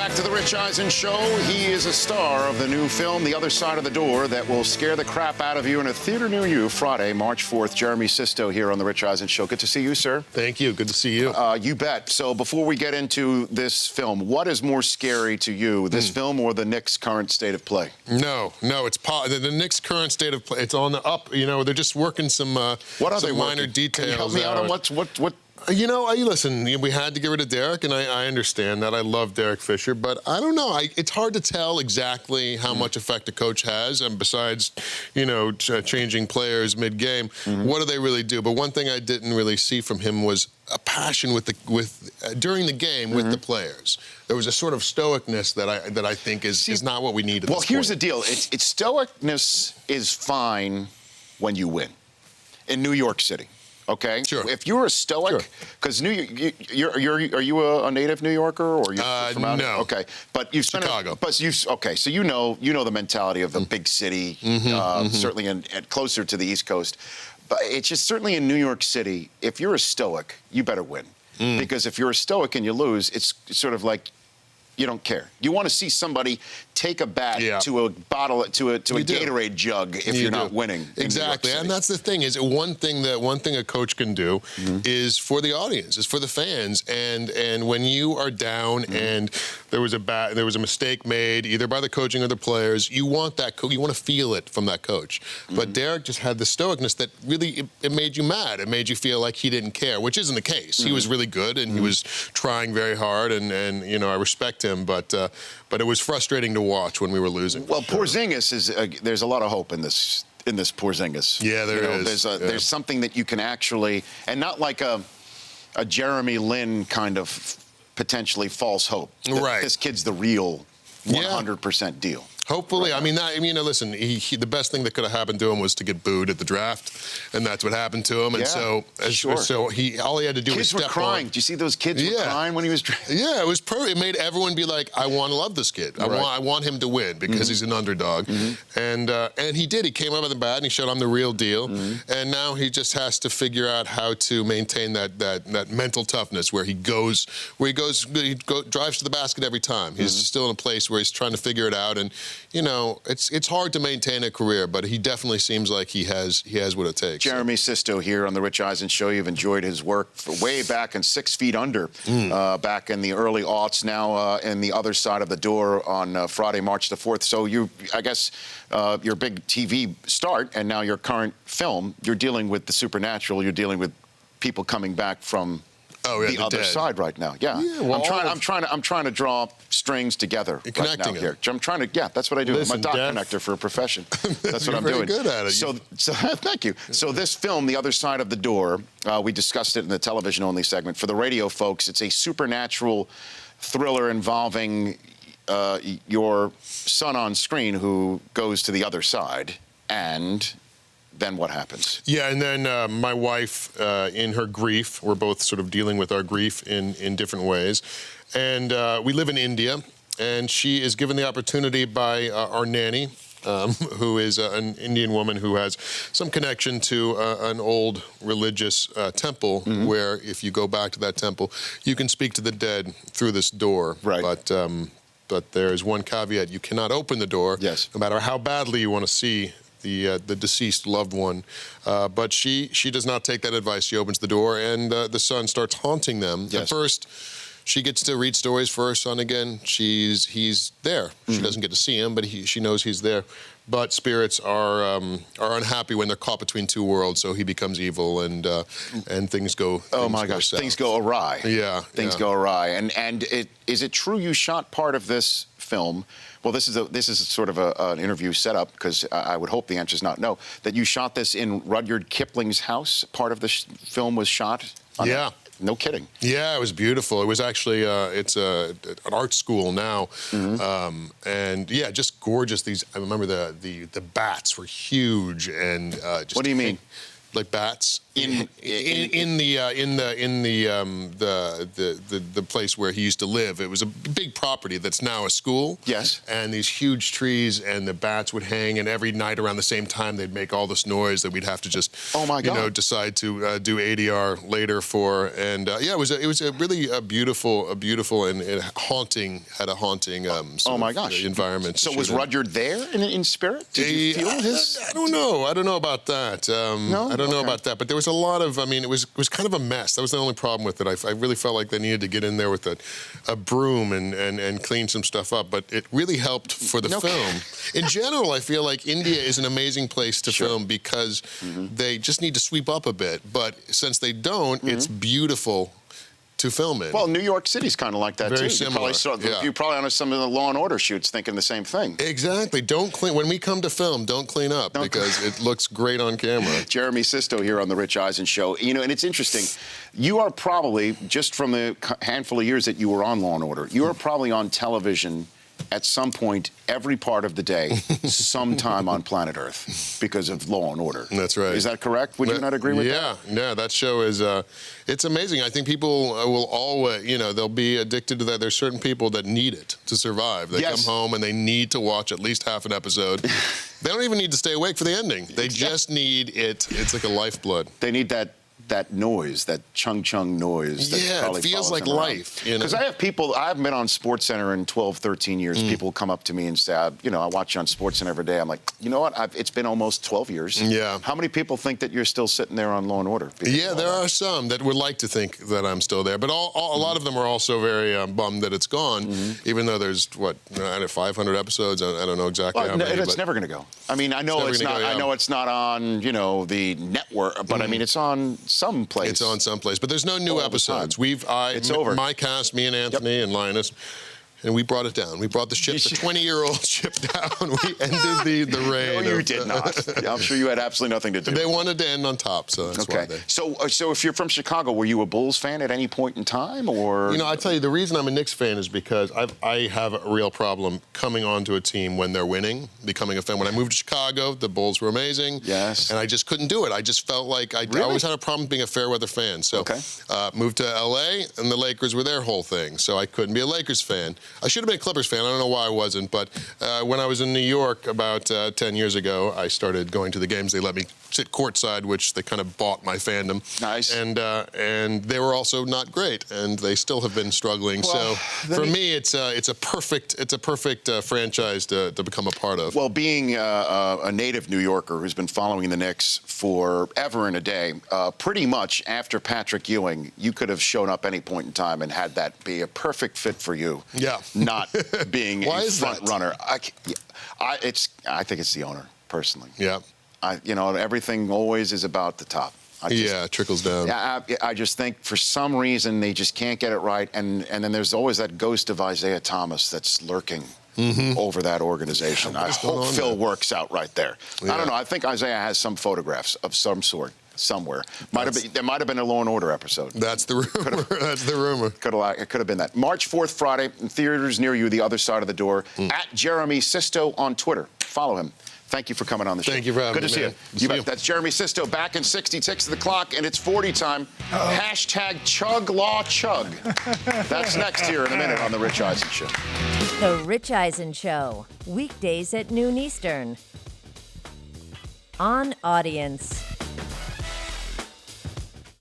back to the Rich Eisen Show. He is a star of the new film, The Other Side of the Door, that will scare the crap out of you in a theater near you Friday, March 4th. Jeremy Sisto here on the Rich Eisen Show. Good to see you, sir. Thank you. Good to see you. You bet. So before we get into this film, what is more scary to you, this film or the Knicks' current state of play? No, it's the Knicks' current state of play. It's on the up. You know, they're just working some minor details. Can you help me out on what? You know, listen, we had to get rid of Derek, and I understand that. I love Derek Fisher, but I don't know. It's hard to tell exactly how much effect a coach has, and besides, you know, changing players mid-game, what do they really do? But one thing I didn't really see from him was a passion during the game with the players. There was a sort of stoicness that I think is not what we need at this point. Well, here's the deal. It's stoicness is fine when you win in New York City. Okay. Sure. If you're a stoic, because are you a native New Yorker or are you from out? No. Okay, but you've spent Chicago. Okay, so you know the mentality of the big city, certainly and closer to the East Coast. But it's just certainly in New York City. If you're a stoic, you better win, because if you're a stoic and you lose, it's sort of like you don't care. You want to see somebody take a bat to a bottle, to a Gatorade jug if you're not winning. Exactly, and that's the thing is one thing a coach can do is for the audience, is for the fans, and when you are down and there was a mistake made either by the coaching or the players, you want that you want to feel it from that coach. But Derek just had the stoicness that really it made you mad. It made you feel like he didn't care, which isn't the case. He was really good and he was trying very hard, and you know I respect him, but it was frustrating to watch when we were losing. Well, Porzingis is there's a lot of hope in this Porzingis. Yeah, there is. There's something that you can actually, and not like a Jeremy Lin kind of potentially false hope. Right. This kid's the real 100% deal. Hopefully, I mean, listen. The best thing that could have happened to him was to get booed at the draft, and that's what happened to him. And so all he had to do was step on. Kids were crying. Did you see those kids were crying when he was drafted? Yeah, it was perfect. It made everyone be like, I want to love this kid. I want him to win because he's an underdog. And he did. He came up at the bat and he showed I'm the real deal. And now he just has to figure out how to maintain that mental toughness where he drives to the basket every time. He's still in a place where he's trying to figure it out. And you know, it's hard to maintain a career, but he definitely seems like he has what it takes. Jeremy Sisto here on the Rich Eisen Show. You've enjoyed his work way back in 6 Feet Under, back in the early aughts. Now in The Other Side of the Door on Friday, March the 4th. So I guess your big TV start and now your current film, you're dealing with the supernatural. You're dealing with people coming back from the other side right now. Well, I'm trying to draw strings together right now here. I'm trying to, that's what I do. I'm a dot connector for a profession. That's what I'm doing. You're very good at it. So thank you. So this film, The Other Side of the Door, we discussed it in the television-only segment. For the radio folks, it's a supernatural thriller involving your son on screen who goes to the other side, and then what happens? Yeah, and then my wife, in her grief, we're both sort of dealing with our grief in different ways. And we live in India, and she is given the opportunity by our nanny, who is an Indian woman who has some connection to an old religious temple where if you go back to that temple, you can speak to the dead through this door. Right. But there is one caveat. You cannot open the door, no matter how badly you want to see the deceased loved one. But she does not take that advice. She opens the door, and the son starts haunting them. At first, she gets to read stories for her son again. He's there. She doesn't get to see him, but she knows he's there. But spirits are unhappy when they're caught between two worlds, so he becomes evil, and things go. Things go awry. Things go awry. And is it true you shot part of this film? Well, this is sort of an interview setup, because I would hope the answer is not no. That you shot this in Rudyard Kipling's house. Part of the film was shot. No kidding. Yeah, it was beautiful. It was actually it's an art school now, and just gorgeous. I remember the bats were huge, and just what do you mean? like bats In the place where he used to live. It was a big property that's now a school. Yes. And these huge trees, and the bats would hang, and every night around the same time they'd make all this noise that we'd have to just, oh my God, decide to do ADR later for. And yeah, it was a really beautiful and haunting oh my gosh, environment. So was Rudyard there in spirit? Did you feel his? I don't know. I don't know about that. No? I don't know about that. But there was a lot of, it was kind of a mess. That was the only problem with it. I really felt like they needed to get in there with a broom and clean some stuff up. But it really helped for the film. In general, I feel like India is an amazing place to film because they just need to sweep up a bit. But since they don't, it's beautiful to film in. Well, New York City's kind of like that, Very too. similar. You probably on some of the Law and Order shoots thinking the same thing. Exactly. Don't clean. When we come to film, don't clean up because it looks great on camera. Jeremy Sisto here on The Rich Eisen Show. And it's interesting. You are probably, just from the handful of years that you were on Law and Order, you are probably on television at some point every part of the day, sometime on planet Earth, because of Law and Order. That's right. Is that correct? Would you not agree with that? Yeah, that show is, it's amazing. I think people will always, they'll be addicted to that. There's certain people that need it to survive. They come home and they need to watch at least half an episode. They don't even need to stay awake for the ending. They just need it. It's like a lifeblood. They need that noise, that chung noise. That it feels like life. Because I have people, I haven't been on SportsCenter in 12, 13 years. People come up to me and say, I watch you on SportsCenter every day. I'm like, you know what? It's been almost 12 years. Yeah. How many people think that you're still sitting there on Law and Order? Yeah, there are some that would like to think that I'm still there, but a lot of them are also very bummed that it's gone, even though there's 500 episodes. I don't know exactly how many. It's never going to go. I mean, I know it's not. I know it's not on the network, but I mean, it's on some place. It's on some place, but there's no new episodes. It's over. My cast, me and Anthony and Linus, and we brought it down. We brought the ship, the 20-year-old ship down. We ended the raid. No, you did not. I'm sure you had absolutely nothing to do. They wanted to end on top, so that's why they... So if you're from Chicago, were you a Bulls fan at any point in time, or? I tell you, the reason I'm a Knicks fan is because I have a real problem coming onto a team when they're winning, becoming a fan. When I moved to Chicago, the Bulls were amazing. Yes. And I just couldn't do it. I just felt like I always had a problem being a fair weather fan. So moved to L.A., and the Lakers were their whole thing, so I couldn't be a Lakers fan. I should have been a Clippers fan. I don't know why I wasn't, but when I was in New York about 10 years ago, I started going to the games. They let me sit courtside, which they kind of bought my fandom. Nice. And they were also not great, and they still have been struggling. Well, so for me, it's a perfect franchise to become a part of. Well, being a native New Yorker who's been following the Knicks forever and a day, pretty much after Patrick Ewing, you could have shown up any point in time and had that be a perfect fit for you. Yeah. Not being a front runner. I think it's the owner, personally. Yeah. Everything always is about the top. It trickles down. I just think for some reason they just can't get it right, and then there's always that ghost of Isaiah Thomas that's lurking over that organization. I hope Phil works out right there. I don't know. I think Isaiah has some photographs of some sort somewhere. There might have been a Law and Order episode. That's the rumor. That's the rumor. It could have been that. March 4th, Friday, in theaters near you, the other side of the door. At Jeremy Sisto on Twitter. Follow him. Thank you for coming on the show. Thank you for having me. Good to see you. That's Jeremy Sisto back in 60 ticks to the clock, and it's 40 time. Hashtag Chug Law Chug. That's next here in a minute on The Rich Eisen Show. The Rich Eisen Show, weekdays at noon Eastern. On Audience.